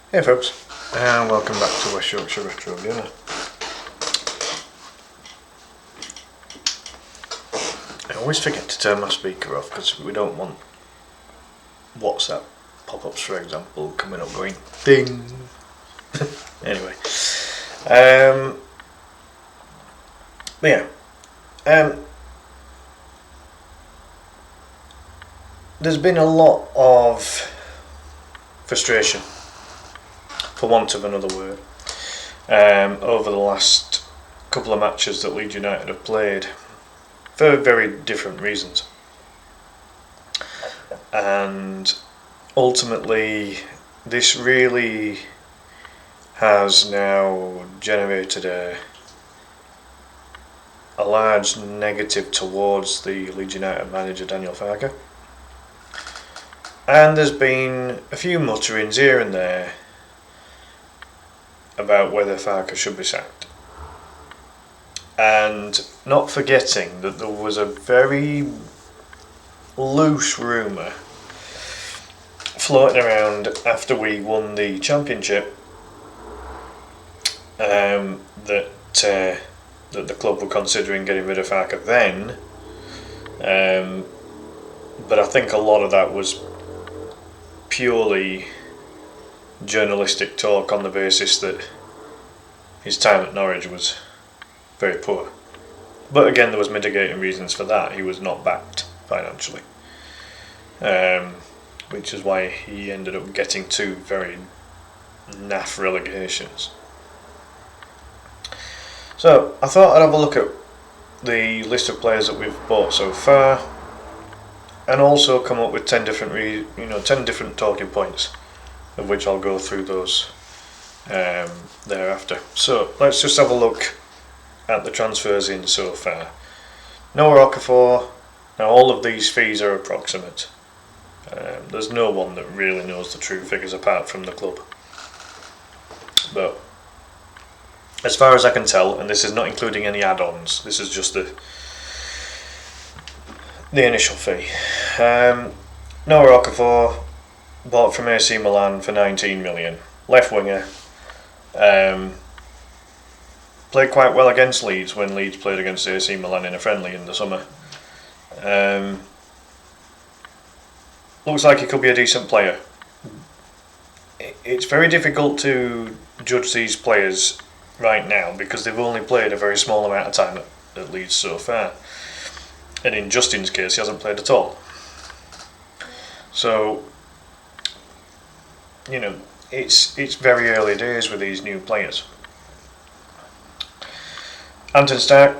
Hey folks, and welcome back to West Yorkshire Retro Gamer. I always forget to turn my speaker off because we don't want WhatsApp pop-ups, for example, coming up going ding. Anyway, but yeah, there's been a lot of frustration, for want of another word, over the last couple of matches that Leeds United have played for very different reasons, and ultimately this really has now generated a large negative towards the Leeds United manager Daniel Farke, and there's been a few mutterings here and there about whether Farke should be sacked, and not forgetting that there was a very loose rumour floating around after we won the championship that the club were considering getting rid of Farke then, but I think a lot of that was purely journalistic talk on the basis that his time at Norwich was very poor. But again, there was mitigating reasons for that. He was not backed financially, which is why he ended up getting two very naff relegations. So I thought I'd have a look at the list of players that we've bought so far, and also come up with 10 different talking points, of which I'll go through those thereafter. So let's just have a look at the transfers in so far. Noah Okafor. Now all of these fees are approximate. There's no one that really knows the true figures apart from the club. But as far as I can tell, and this is not including any add-ons, this is just the initial fee. Noah Okafor, bought from AC Milan for 19 million. Left winger. Played quite well against Leeds when Leeds played against AC Milan in a friendly in the summer. Looks like he could be a decent player. It's very difficult to judge these players right now because they've only played a very small amount of time at Leeds so far, and in Justin's case he hasn't played at all. So it's very early days with these new players. Anton Stark,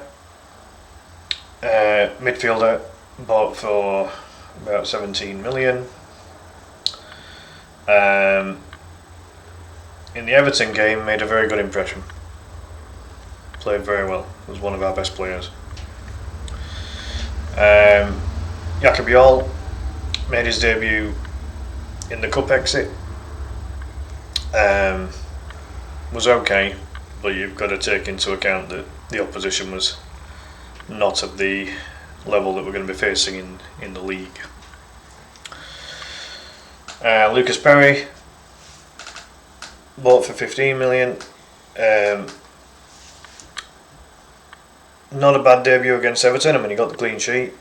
midfielder, bought for about 17 million. In the Everton game, made a very good impression. Played very well. Was one of our best players. Jakob made his debut in the cup exit. Was okay, but you've got to take into account that the opposition was not of the level that we're going to be facing in the league. Lucas Perry, bought for 15 million. Not a bad debut against Everton. I mean, he got the clean sheet.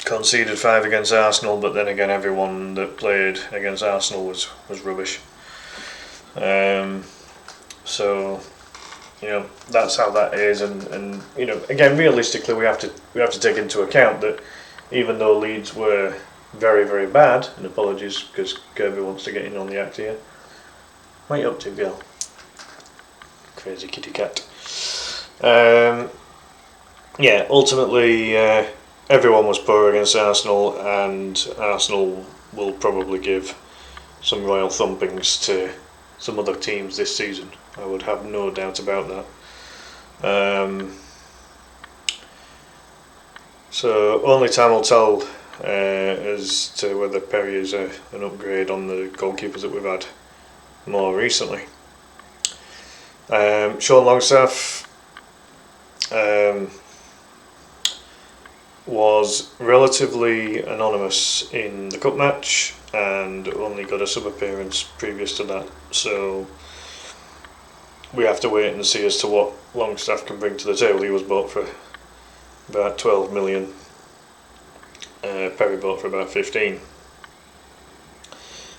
Conceded 5 against Arsenal, but then again everyone that played against Arsenal was rubbish. So that's how that is, and again, realistically we have to take into account that even though Leeds were very, very bad, and apologies because Kirby wants to get in on the act here. What are you up to, girl? Crazy kitty cat. Ultimately everyone was poor against Arsenal, and Arsenal will probably give some royal thumpings to some other teams this season. I would have no doubt about that. So only time will tell as to whether Perry is an upgrade on the goalkeepers that we've had more recently. Sean Longstaff was relatively anonymous in the cup match, and only got a sub appearance previous to that. So we have to wait and see as to what Longstaff can bring to the table. He was bought for about 12 million. Perry bought for about 15.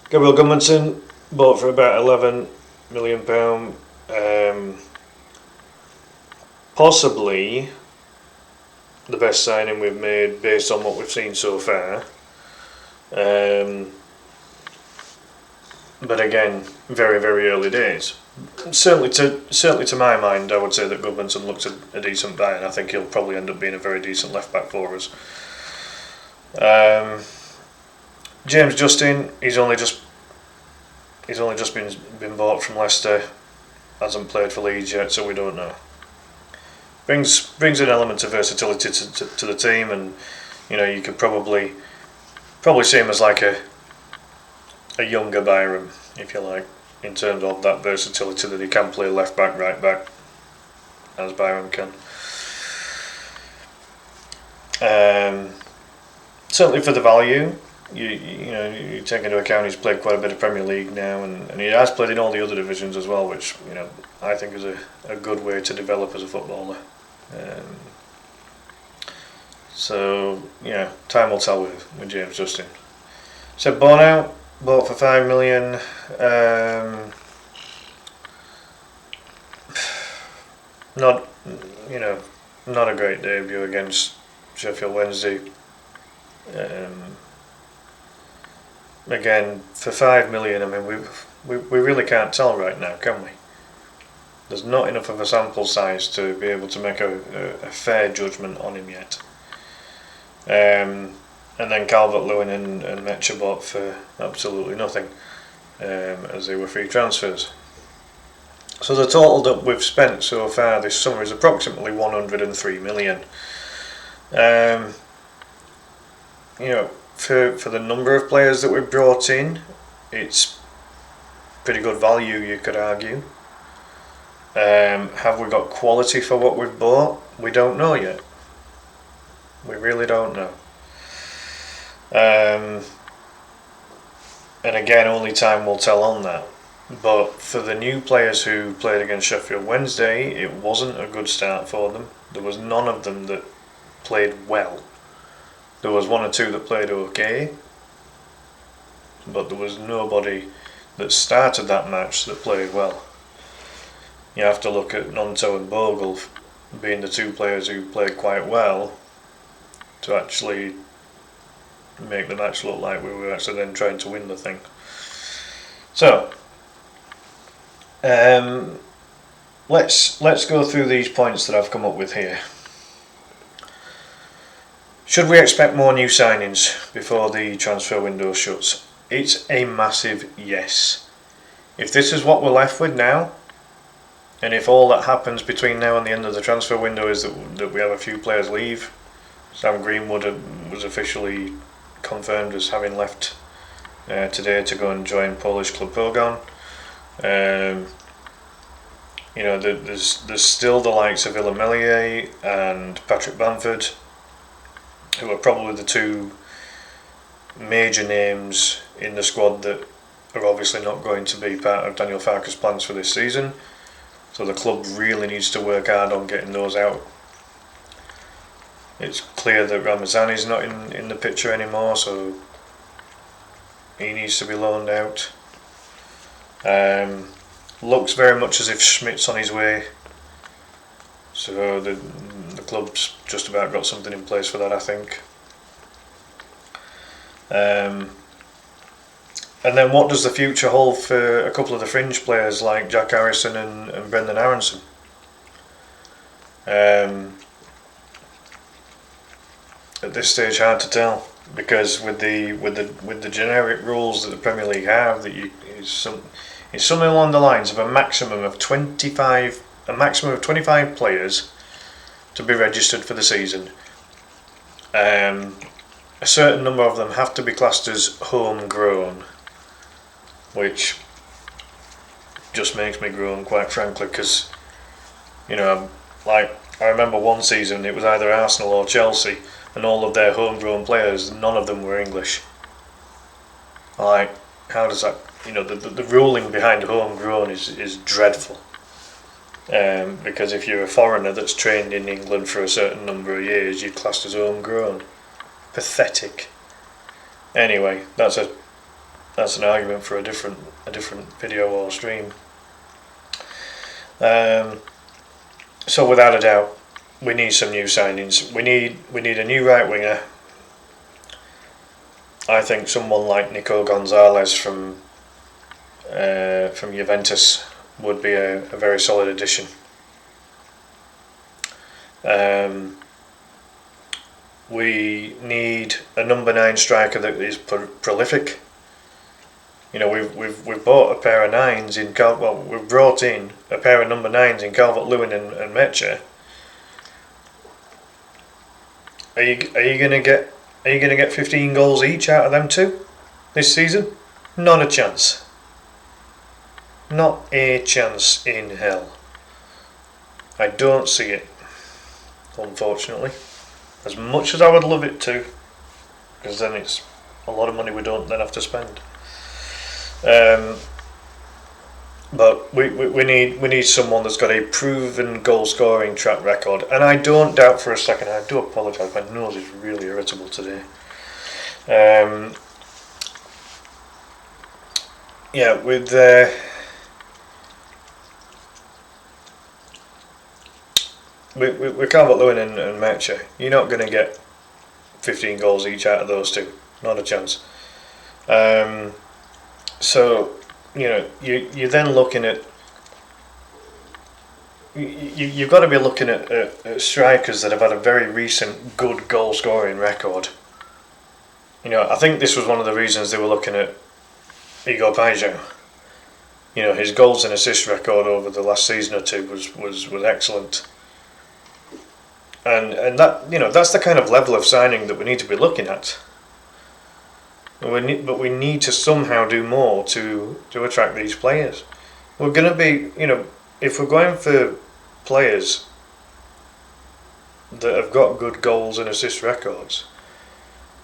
Gabriel Gudmundsson bought for about 11 million pound. Possibly the best signing we've made based on what we've seen so far. But again, very, very early days. Certainly to my mind, I would say that Gudmundsson looks a decent buy, and I think he'll probably end up being a very decent left back for us. James Justin, he's only just been bought from Leicester, hasn't played for Leeds yet, so we don't know. Brings an element of versatility to the team, and you could probably see him as like a younger Byram, if you like, in terms of that versatility that he can play left back, right back, as Byram can. Certainly for the value, you take into account he's played quite a bit of Premier League now, and he has played in all the other divisions as well, which I think is a good way to develop as a footballer. So yeah, time will tell with James Justin. So Bournemouth bought for 5 million. Not a great debut against Sheffield Wednesday. Again, for 5 million, I mean, we really can't tell right now, can we? There's not enough of a sample size to be able to make a fair judgment on him yet. And then Calvert-Lewin and Metcher bought for absolutely nothing, as they were free transfers. So the total that we've spent so far this summer is approximately 103 million. For the number of players that we've brought in, it's pretty good value, you could argue. Have we got quality for what we've bought? We don't know yet. We really don't know. And again, only time will tell on that. But for the new players who played against Sheffield Wednesday, it wasn't a good start for them. There was none of them that played well. There was one or two that played okay, but there was nobody that started that match that played well. You have to look at Nonto and Bogle being the two players who played quite well to actually make the match look like we were actually then trying to win the thing. So let's go through these points that I've come up with here. Should we expect more new signings before the transfer window shuts? It's a massive yes. If this is what we're left with now, and if all that happens between now and the end of the transfer window is that we have a few players leave, Sam Greenwood was officially confirmed as having left today to go and join Polish club Pogoń. There's still the likes of Illemelier and Patrick Bamford, who are probably the two major names in the squad that are obviously not going to be part of Daniel Farke's plans for this season. So the club really needs to work hard on getting those out. It's clear that Ramazani's not in the picture anymore, so he needs to be loaned out. Looks very much as if Schmidt's on his way, so the club's just about got something in place for that, I think. And then what does the future hold for a couple of the fringe players like Jack Harrison and Brendan Aronson? At this stage, hard to tell, because with the generic rules that the Premier League have, that it's something along the lines of a maximum of 25 players to be registered for the season. A certain number of them have to be classed as homegrown, which just makes me groan, quite frankly, because I remember one season it was either Arsenal or Chelsea, and all of their homegrown players, none of them were English. Like, how does that? The ruling behind homegrown is dreadful. Because if you're a foreigner that's trained in England for a certain number of years, you're classed as homegrown. Pathetic. Anyway, that's an argument for a different video or stream. So without a doubt, we need some new signings. We need a new right winger. I think someone like Nico Gonzalez from Juventus would be a very solid addition. We need a number 9 striker that is prolific. We've bought a pair of 9s in we've brought in a pair of number 9s in Calvert-Lewin and Mecha. Are you gonna get 15 goals each out of them two this season? Not a chance. Not a chance in hell. I don't see it, unfortunately. As much as I would love it to, because then it's a lot of money we don't then have to spend. But we need someone that's got a proven goal scoring track record, and I don't doubt for a second. I do apologise. My nose is really irritable today. With Calvert-Lewin and Mecha, you're not going to get 15 goals each out of those two. Not a chance. So you're then looking at. You've got to be looking at strikers that have had a very recent good goal scoring record. I think this was one of the reasons they were looking at Igor Paixão. His goals and assist record over the last season or two was excellent. And that that's the kind of level of signing that we need to be looking at. But we need to somehow do more to attract these players. We're going to be, if we're going for players that have got good goals and assist records,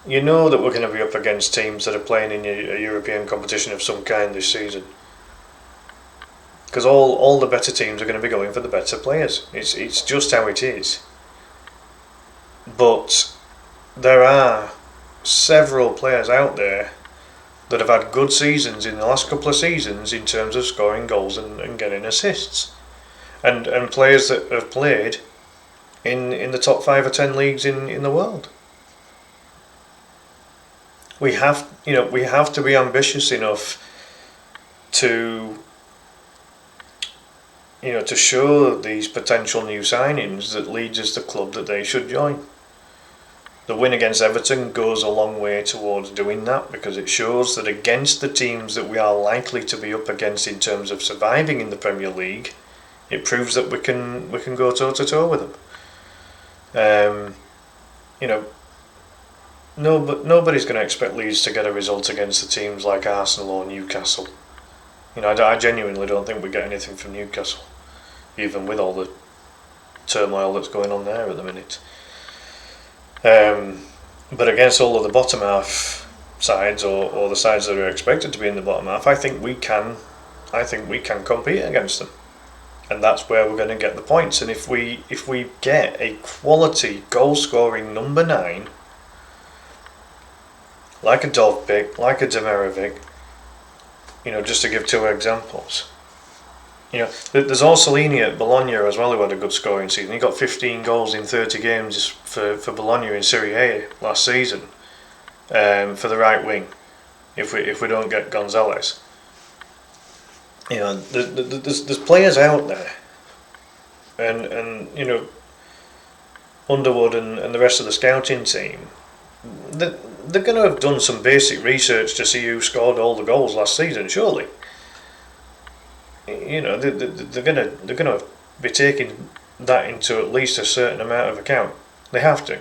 that we're going to be up against teams that are playing in a European competition of some kind this season. Because all the better teams are going to be going for the better players. It's just how it is. But there are several players out there that have had good seasons in the last couple of seasons in terms of scoring goals and getting assists, and players that have played in the top 5 or 10 leagues in the world. We have to be ambitious enough to show these potential new signings that Leeds is the club that they should join. The win against Everton goes a long way towards doing that, because it shows that against the teams that we are likely to be up against in terms of surviving in the Premier League, it proves that we can go toe to toe with them. Nobody's going to expect Leeds to get a result against the teams like Arsenal or Newcastle. I genuinely don't think we get anything from Newcastle, even with all the turmoil that's going on there at the minute. But against all of the bottom half sides, or the sides that are expected to be in the bottom half, I think we can compete against them, and that's where we're going to get the points. And if we get a quality goal scoring number 9, like a Dovbyk, like a Demirovic, just to give 2 examples. There's Orsolini at Bologna as well, who had a good scoring season. He got 15 goals in 30 games for Bologna in Serie A last season, for the right wing. If we don't get Gonzalez, there's players out there, and Underwood and the rest of the scouting team, they're going to have done some basic research to see who scored all the goals last season, surely. They're gonna be taking that into at least a certain amount of account. They have to.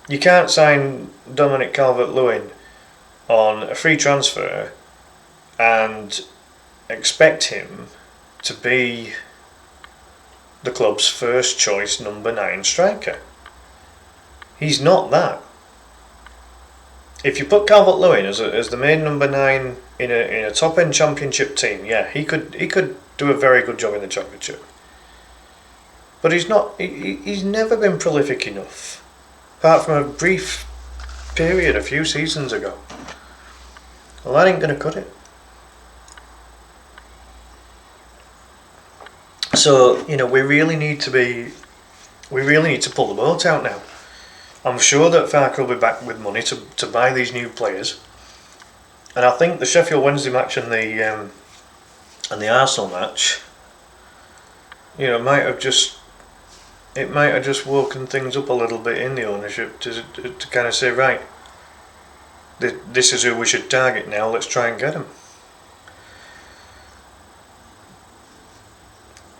You can't sign Dominic Calvert-Lewin on a free transfer and expect him to be the club's first choice number 9 striker. He's not that. if you put Calvert-Lewin as the main number 9 in a top end championship team, yeah, he could do a very good job in the championship. But he's not. He's never been prolific enough, apart from a brief period a few seasons ago. Well, that ain't gonna cut it. So we really need to pull the boat out now. I'm sure that Farke will be back with money to buy these new players, and I think the Sheffield Wednesday match and the Arsenal match, might have just woken things up a little bit in the ownership to kind of say, right, this is who we should target now. Let's try and get him.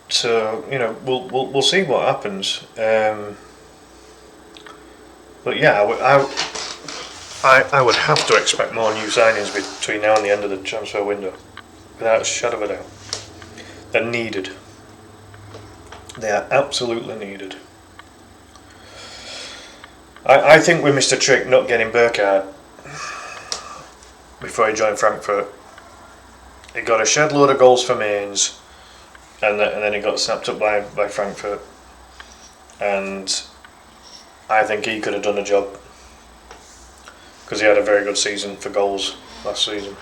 So we'll see what happens. But yeah, I would have to expect more new signings between now and the end of the transfer window, without a shadow of a doubt. They're needed. They are absolutely needed. I think we missed a trick not getting Burkhardt before he joined Frankfurt. He got a shed load of goals for Mainz, and then he got snapped up by Frankfurt. And I think he could have done a job, because he had a very good season for goals last season.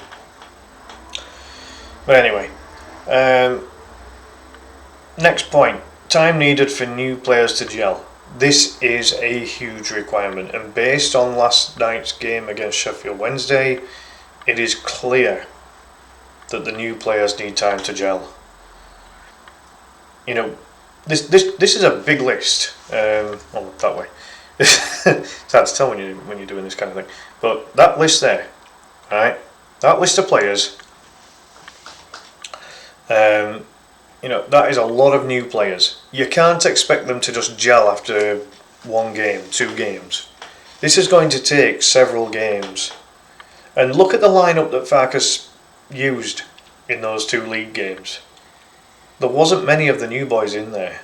But anyway, next point. Time needed for new players to gel. This is a huge requirement, and based on last night's game against Sheffield Wednesday, it is clear that the new players need time to gel. This is a big list. That way. It's hard to tell when you're doing this kind of thing. But that list there, right? That list of players. That is a lot of new players. You can't expect them to just gel after 1 game, 2 games. This is going to take several games. And look at the lineup that Farke's used in those 2 league games. There wasn't many of the new boys in there.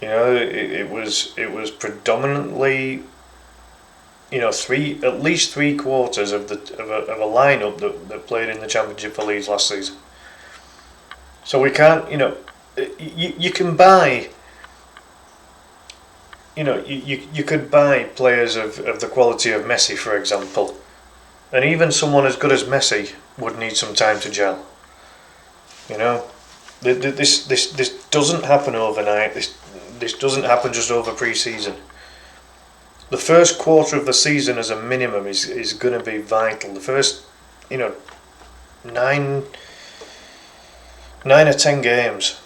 It was predominantly, at least 3/4 of a lineup that played in the Championship for Leeds last season. So we can't, you can buy, you could buy players of the quality of Messi, for example, and even someone as good as Messi would need some time to gel. This doesn't happen overnight. This doesn't happen just over pre-season. The first quarter of the season as a minimum is going to be vital. The first, 9 or 10 games.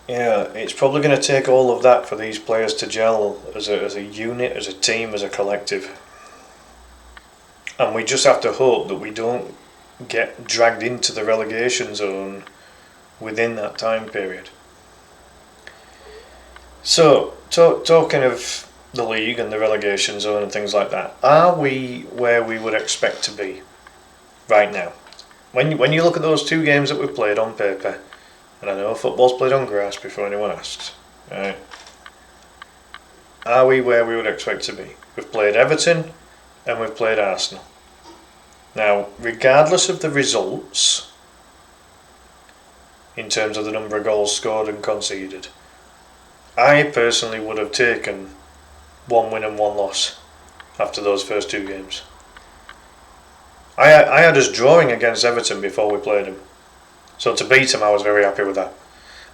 It's probably going to take all of that for these players to gel as a unit, as a team, as a collective. And we just have to hope that we don't get dragged into the relegation zone within that time period. So, talking of the league and the relegation zone and things like that, are we where we would expect to be right now? When you look at those 2 games that we've played on paper, and I know football's played on grass before anyone asks, right? Are we where we would expect to be? We've played Everton and we've played Arsenal. Now, regardless of the results, in terms of the number of goals scored and conceded, I personally would have taken 1 win and 1 loss after those first 2 games. I had us drawing against Everton before we played them, so to beat them I was very happy with that.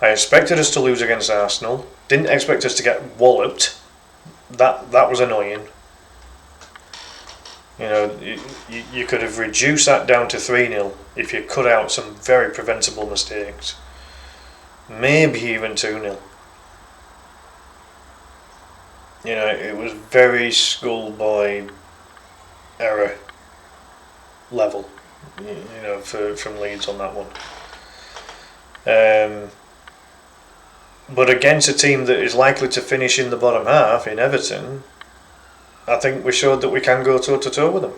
I expected us to lose against Arsenal, didn't expect us to get walloped. That was annoying. You could have reduced that down to 3-0 if you cut out some very preventable mistakes. Maybe even 2-0. It was very schoolboy error level, from Leeds on that one. But against a team that is likely to finish in the bottom half in Everton, I think we showed that we can go toe to toe with them.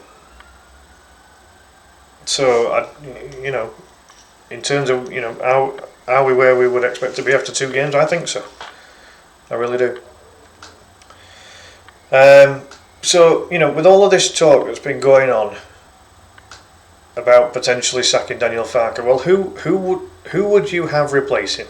So, in terms of, are we where we would expect to be after 2 games? I think so. I really do. So, with all of this talk that's been going on about potentially sacking Daniel Farke, well, who would you have replace him?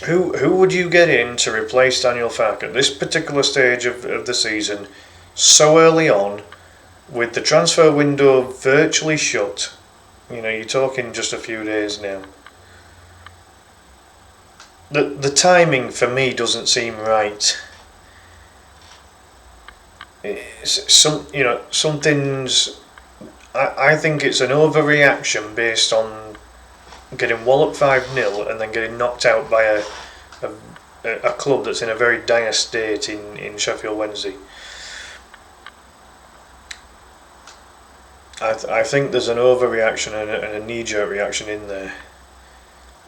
Who would you get in to replace Daniel Farke at this particular stage of the season, so early on, with the transfer window virtually shut? You're talking just a few days now. The timing for me doesn't seem right. Something's. I think it's an overreaction based on getting walloped 5-0 and then getting knocked out by a club that's in a very dire state in Sheffield Wednesday. I think there's an overreaction and a knee-jerk reaction in there.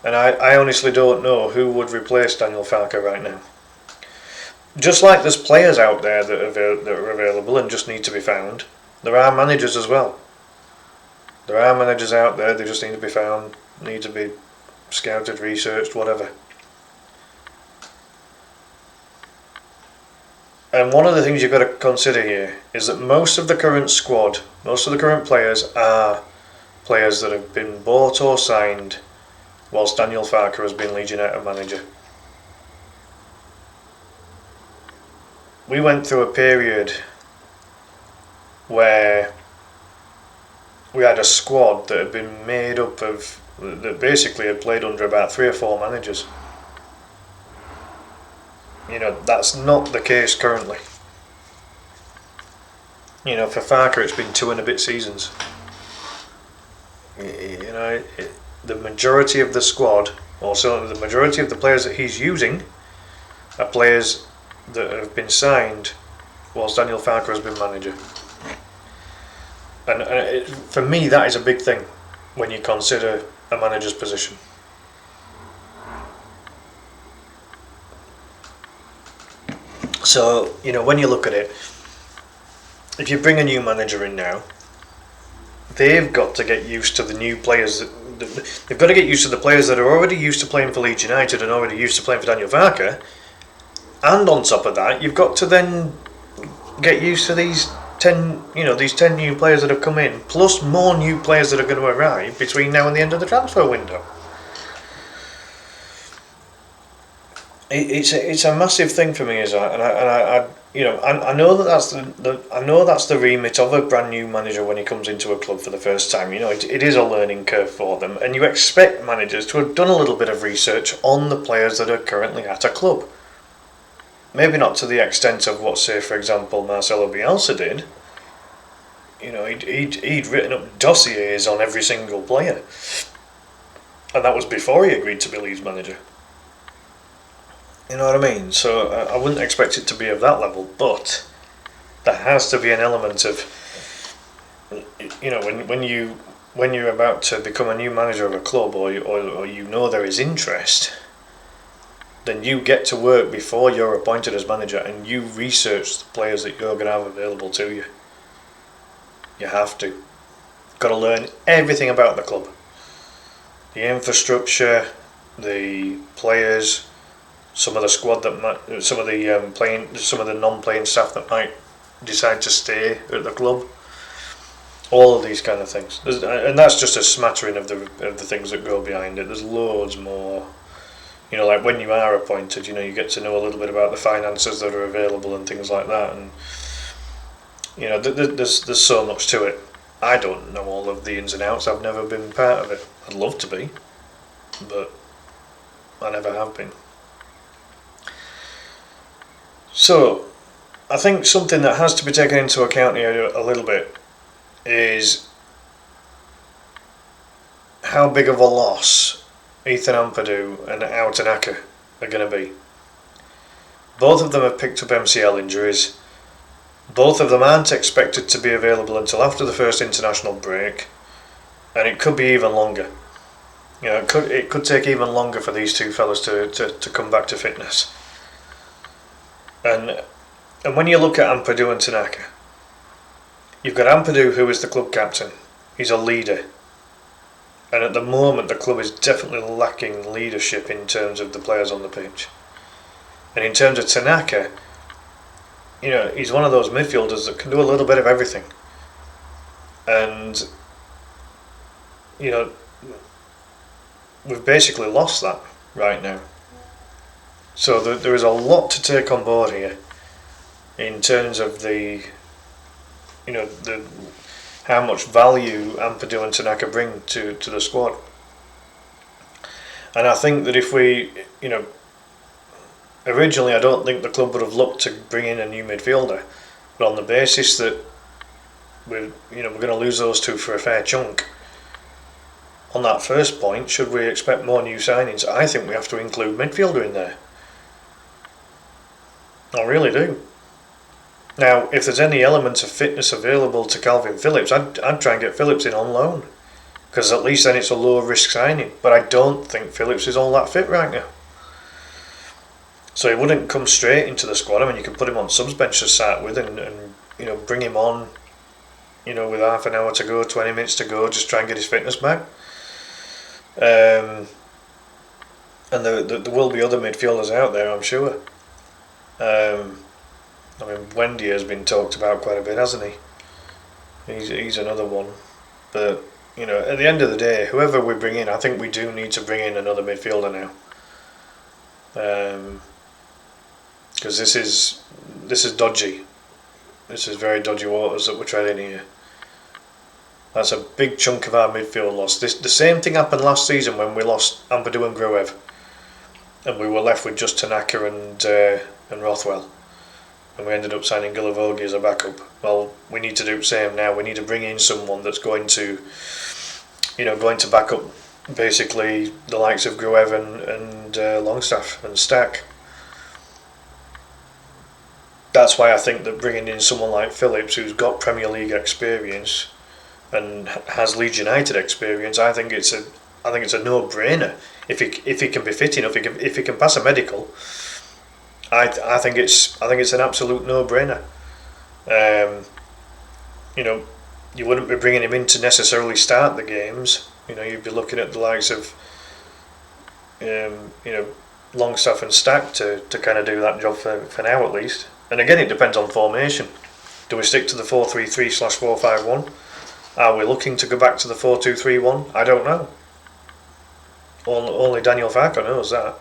And I honestly don't know who would replace Daniel Farke right now. Just like there's players out there that are available and just need to be found, there are managers as well. There are managers out there, they just need to be found, need to be scouted, researched, whatever. And one of the things you've got to consider here is that most of the current squad, most of the current players are players that have been bought or signed whilst Daniel Farke has been Leeds United manager. We went through a period where we had a squad that had been made up of, that basically had played under about 3 or 4 managers. That's not the case currently. For Farke it's been 2 and a bit seasons. The majority of the squad, or certainly the majority of the players that he's using, are players that have been signed whilst Daniel Farke has been manager. And for me, that is a big thing when you consider a manager's position. So, when you look at it, if you bring a new manager in now, they've got to get used to the new players. They've got to get used to the players that are already used to playing for Leeds United and already used to playing for Daniel Farke. And on top of that, you've got to then get used to these 10 new players that have come in, plus more new players that are going to arrive between now and the end of the transfer window. It's a massive thing for me, and I know that's the remit of a brand new manager when he comes into a club for the first time. It is a learning curve for them, and you expect managers to have done a little bit of research on the players that are currently at a club. Maybe not to the extent of what, say, for example, Marcelo Bielsa did. He'd written up dossiers on every single player, and that was before he agreed to be Leeds manager. You know what I mean? So I wouldn't expect it to be of that level, but there has to be an element of, when you're about to become a new manager of a club, or there is interest, then you get to work before you're appointed as manager, and you research the players that you're going to have available to you. You have to. Got to learn everything about the club, the infrastructure, the players, some of the squad some of the non-playing staff that might decide to stay at the club. All of these kind of things, and that's just a smattering of the things that go behind it. There's loads more. Like when you are appointed, you get to know a little bit about the finances that are available and things like that, and there's so much to it. I don't know all of the ins and outs. I've never been part of it. I'd love to be, but I never have been. So, I think something that has to be taken into account here a little bit is how big of a loss Ethan Ampadu and Auton Akker are going to be. Both of them have picked up MCL injuries. Both of them aren't expected to be available until after the first international break, and it could be even longer. It could take even longer for these two fellas to come back to fitness. And when you look at Ampadu and Tanaka, you've got Ampadu, who is the club captain. He's a leader. And at the moment, the club is definitely lacking leadership in terms of the players on the pitch. And in terms of Tanaka, he's one of those midfielders that can do a little bit of everything. And, we've basically lost that right now. So there is a lot to take on board here in terms of the how much value Ampadu and Tanaka bring to the squad. And I think that if we, originally I don't think the club would have looked to bring in a new midfielder, but on the basis that we're going to lose those two for a fair chunk. On that first point, should we expect more new signings? I think we have to include midfielder in there. I really do. Now, if there's any element of fitness available to Calvin Phillips, I'd try and get Phillips in on loan, because at least then it's a low risk signing. But I don't think Phillips is all that fit right now. So he wouldn't come straight into the squad. I mean, you could put him on subs bench to start with, and bring him on, with half an hour to go, 20 minutes to go, just try and get his fitness back. And there will be other midfielders out there, I'm sure. I mean, Wendy has been talked about quite a bit, hasn't he? He's another one. But, at the end of the day, whoever we bring in, I think we do need to bring in another midfielder now. Because this is dodgy. This is very dodgy waters that we're treading here. That's a big chunk of our midfield loss. The same thing happened last season when we lost Ampadu and Gruev, and we were left with just Tanaka and Rothwell, and we ended up signing Gilavogi as a backup. Well, we need to do the same now. We need to bring in someone that's going to back up basically the likes of Gruev and Longstaff and Stack. That's why I think that bringing in someone like Phillips, who's got Premier League experience and has Leeds United experience, I think it's a no-brainer. If he can be fit enough, if he can pass a medical, I think it's an absolute no-brainer. You wouldn't be bringing him in to necessarily start the games. You'd be looking at the likes of Longstaff and Stack to kind of do that job for now at least. And again, it depends on formation. Do we stick to the 4-3-3/4-5-1? Are we looking to go back to the 4-2-3-1? I don't know. Only Daniel Farke knows that.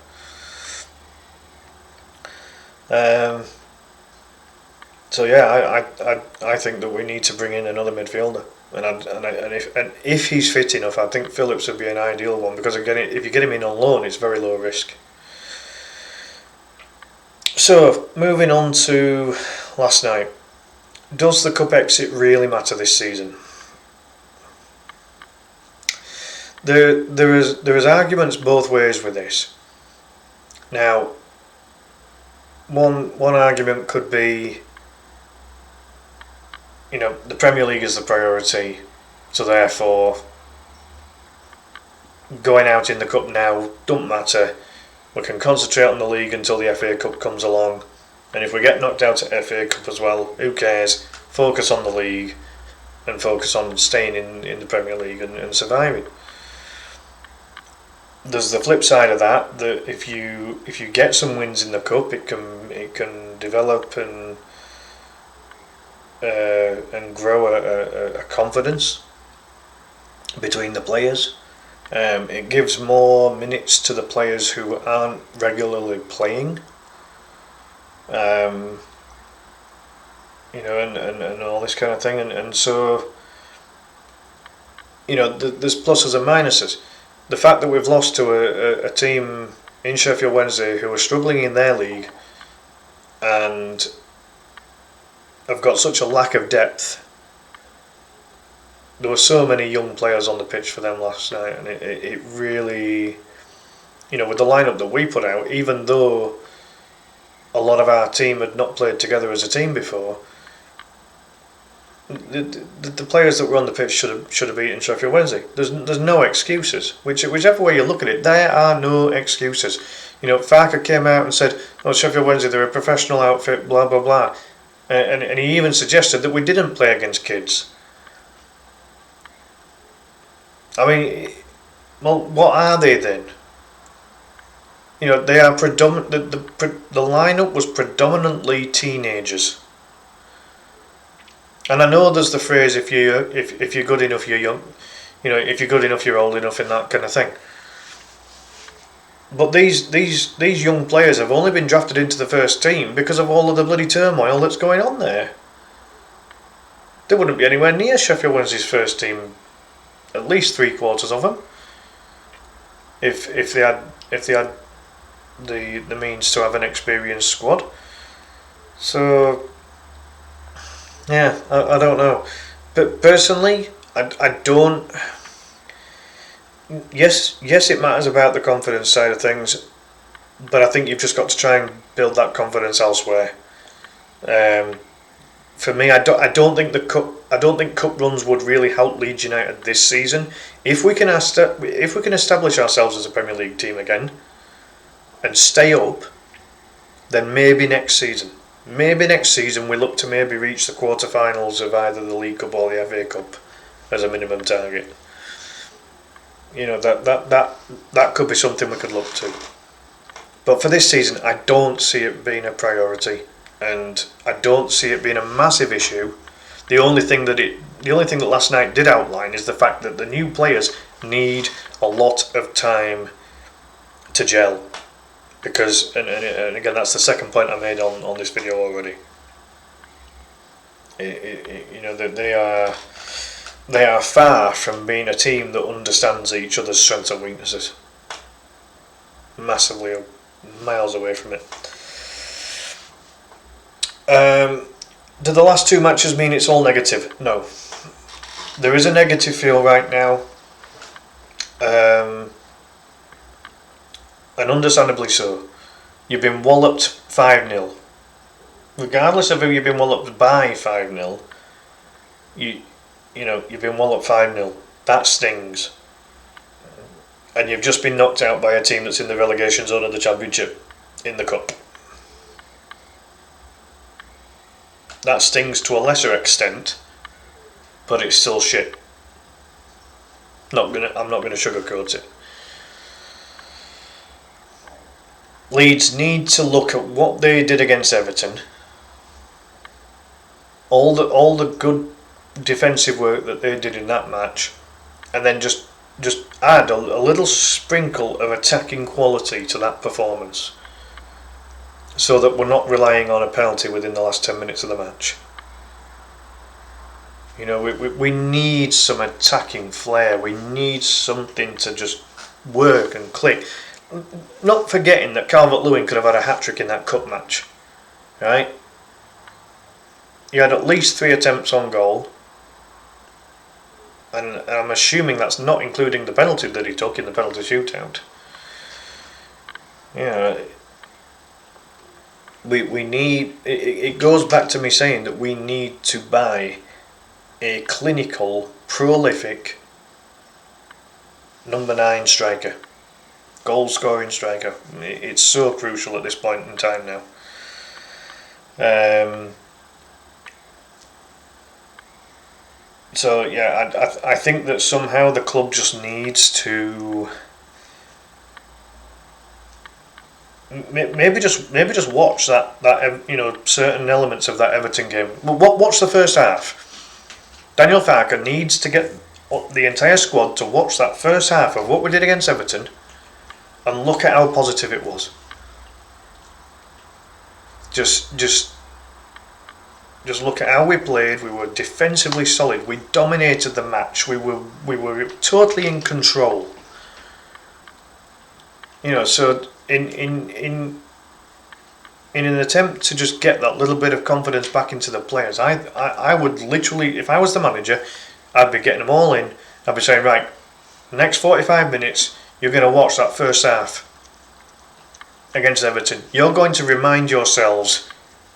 So yeah, I think that we need to bring in another midfielder, and if he's fit enough, I think Phillips would be an ideal one, because again, if you get him in on loan, it's very low risk. So moving on to last night, does the cup exit really matter this season? There is arguments both ways with this. Now, one argument could be, the Premier League is the priority, so therefore going out in the cup now don't matter. We can concentrate on the league until the FA Cup comes along, and if we get knocked out at FA Cup as well, who cares? Focus on the league and focus on staying in the Premier League and surviving. There's the flip side of that if you get some wins in the cup, it can develop and grow a confidence between the players. It gives more minutes to the players who aren't regularly playing, and all this kind of thing, and so there's pluses and minuses. The fact that we've lost to a team in Sheffield Wednesday who are struggling in their league and have got such a lack of depth. There were so many young players on the pitch for them last night, and it really, with the lineup that we put out, even though a lot of our team had not played together as a team before, the players that were on the pitch should have beaten Sheffield Wednesday. There's no excuses. Whichever way you look at it, there are no excuses. Farke came out and said, "Oh, Sheffield Wednesday, they're a professional outfit, blah blah blah," and he even suggested that we didn't play against kids. I mean, well, what are they then? they are predominant. The lineup was predominantly teenagers. And I know there's the phrase, if you're good enough, you're young. If you're good enough, you're old enough, and that kind of thing. But these young players have only been drafted into the first team because of all of the bloody turmoil that's going on there. They wouldn't be anywhere near Sheffield Wednesday's first team, at least 3/4 of them, if they had the means to have an experienced squad. So yeah, I don't know, but personally, I don't. Yes, it matters about the confidence side of things, but I think you've just got to try and build that confidence elsewhere. For me, I don't think cup runs would really help Leeds United this season. If we can establish ourselves as a Premier League team again and stay up, then maybe next season we look to maybe reach the quarterfinals of either the League Cup or the FA Cup as a minimum target. That could be something we could look to. But for this season, I don't see it being a priority, and I don't see it being a massive issue. The only thing that last night did outline is the fact that the new players need a lot of time to gel. Because, and again, that's the second point I made on this video already. They are far from being a team that understands each other's strengths and weaknesses. Massively miles away from it. Do the last two matches mean it's all negative? No. There is a negative feel right now. And understandably so. You've been walloped 5-0. Regardless of who you've been walloped by 5-0, you've been walloped 5-0. That stings. And you've just been knocked out by a team that's in the relegation zone of the Championship in the Cup. That stings to a lesser extent, but it's still shit. I'm not gonna sugarcoat it. Leeds need to look at what they did against Everton. All the good defensive work that they did in that match, and then just add a little sprinkle of attacking quality to that performance, so that we're not relying on a penalty within the last 10 minutes of the match. We need some attacking flair. We need something to just work and click. Not forgetting that Calvert-Lewin could have had a hat-trick in that cup match, right? He had at least 3 attempts on goal, and I'm assuming that's not including the penalty that he took in the penalty shootout. Yeah, we need. It goes back to me saying that we need to buy a clinical, prolific number 9 striker. Goal-scoring striker. It's so crucial at this point in time now. So yeah, I think that somehow the club just needs to maybe just watch that certain elements of that Everton game. Watch the first half. Daniel Farke needs to get the entire squad to watch that first half of what we did against Everton. And look at how positive it was. Just look at how we played. We were defensively solid. We dominated the match. We were totally in control. So in an attempt to just get that little bit of confidence back into the players, I would literally, if I was the manager, I'd be getting them all in. I'd be saying, right, next 45 minutes. You're going to watch that first half against Everton. You're going to remind yourselves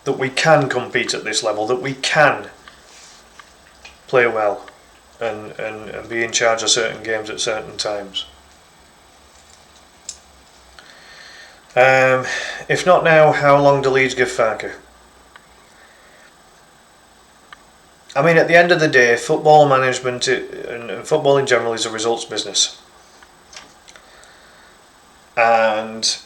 that we can compete at this level, that we can play well and be in charge of certain games at certain times. If not now, how long do Leeds give Farke? I mean, at the end of the day, football management and football in general is a results business. And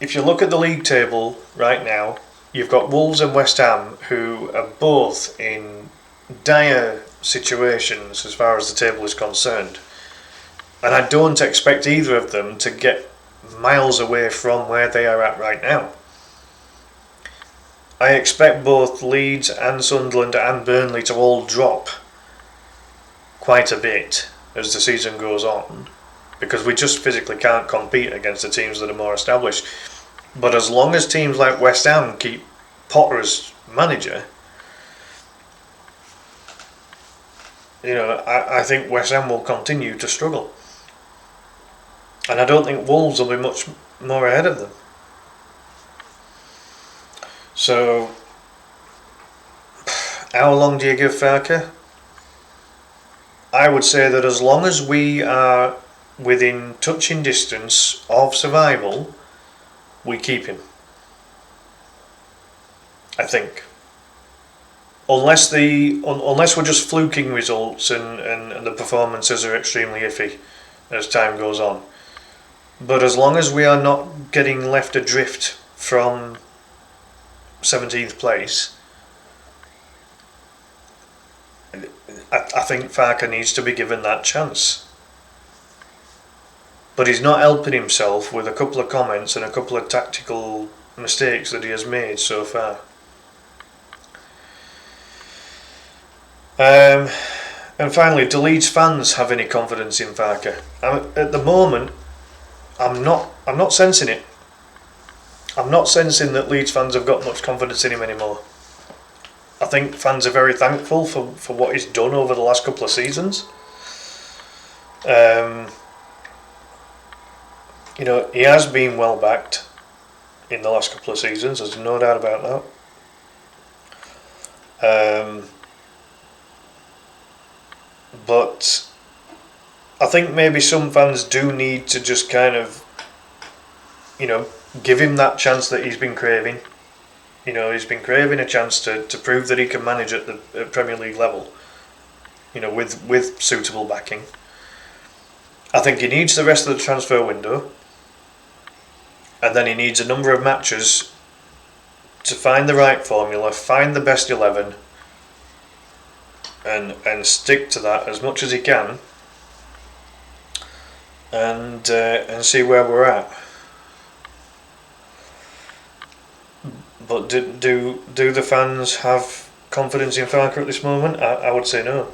if you look at the league table right now, you've got Wolves and West Ham, who are both in dire situations as far as the table is concerned. And I don't expect either of them to get miles away from where they are at right now. I expect both Leeds and Sunderland and Burnley to all drop quite a bit as the season goes on, because we just physically can't compete against the teams that are more established. But as long as teams like West Ham keep Potter as manager, I think West Ham will continue to struggle. And I don't think Wolves will be much more ahead of them. So, how long do you give Farke? I would say that as long as we are within touching distance of survival, we keep him. I think. Unless we're just fluking results and the performances are extremely iffy as time goes on. But as long as we are not getting left adrift from 17th place, I think Farke needs to be given that chance. But he's not helping himself with a couple of comments and a couple of tactical mistakes that he has made so far. And finally, do Leeds fans have any confidence in Farke? At the moment, I'm not sensing it. I'm not sensing that Leeds fans have got much confidence in him anymore. I think fans are very thankful for what he's done over the last couple of seasons. He has been well backed in the last couple of seasons, there's no doubt about that. But I think maybe some fans do need to just kind of, give him that chance that he's been craving. He's been craving a chance to prove that he can manage at the Premier League level, with suitable backing. I think he needs the rest of the transfer window, and then he needs a number of matches to find the right formula, find the best 11, and stick to that as much as he can, and see where we're at. But do the fans have confidence in Farke at this moment? I would say no.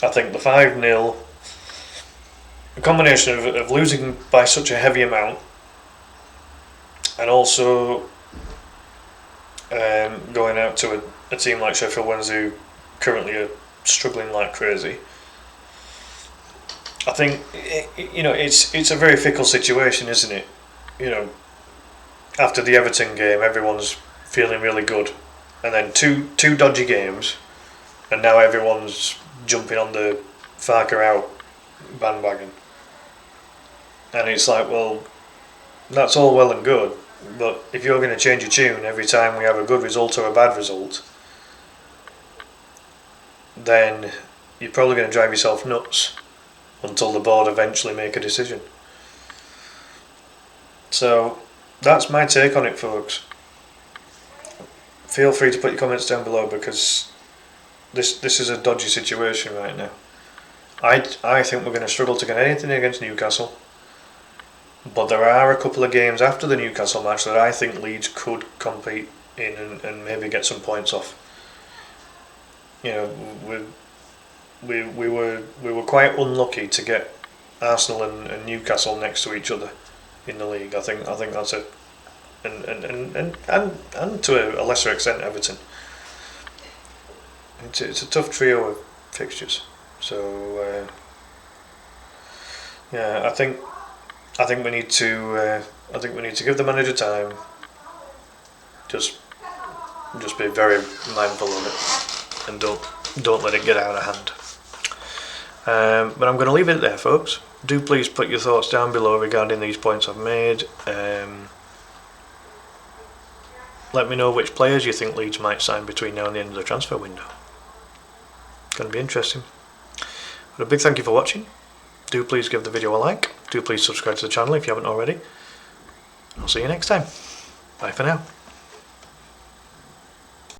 I think the 5-0, a combination of losing by such a heavy amount, and also going out to a team like Sheffield Wednesday, who currently are struggling like crazy. I think it's a very fickle situation, isn't it? After the Everton game, everyone's feeling really good, and then two dodgy games, and now everyone's jumping on the Farke out bandwagon. And it's like, well, that's all well and good, but if you're going to change your tune every time we have a good result or a bad result, then you're probably going to drive yourself nuts until the board eventually make a decision. So that's my take on it, folks. Feel free to put your comments down below, because this is a dodgy situation right now. I think we're going to struggle to get anything against Newcastle, but there are a couple of games after the Newcastle match that I think Leeds could compete in and maybe get some points off. We were quite unlucky to get Arsenal and Newcastle next to each other in the league. I think that's it, and to a lesser extent Everton. It's a tough trio of fixtures. So I think we need to give the manager time. Just be very mindful of it, and don't let it get out of hand. But I'm going to leave it there, folks. Do please put your thoughts down below regarding these points I've made. Let me know which players you think Leeds might sign between now and the end of the transfer window. It's going to be interesting. But a big thank you for watching. Do please give the video a like. Do please subscribe to the channel if you haven't already. I'll see you next time. Bye for now.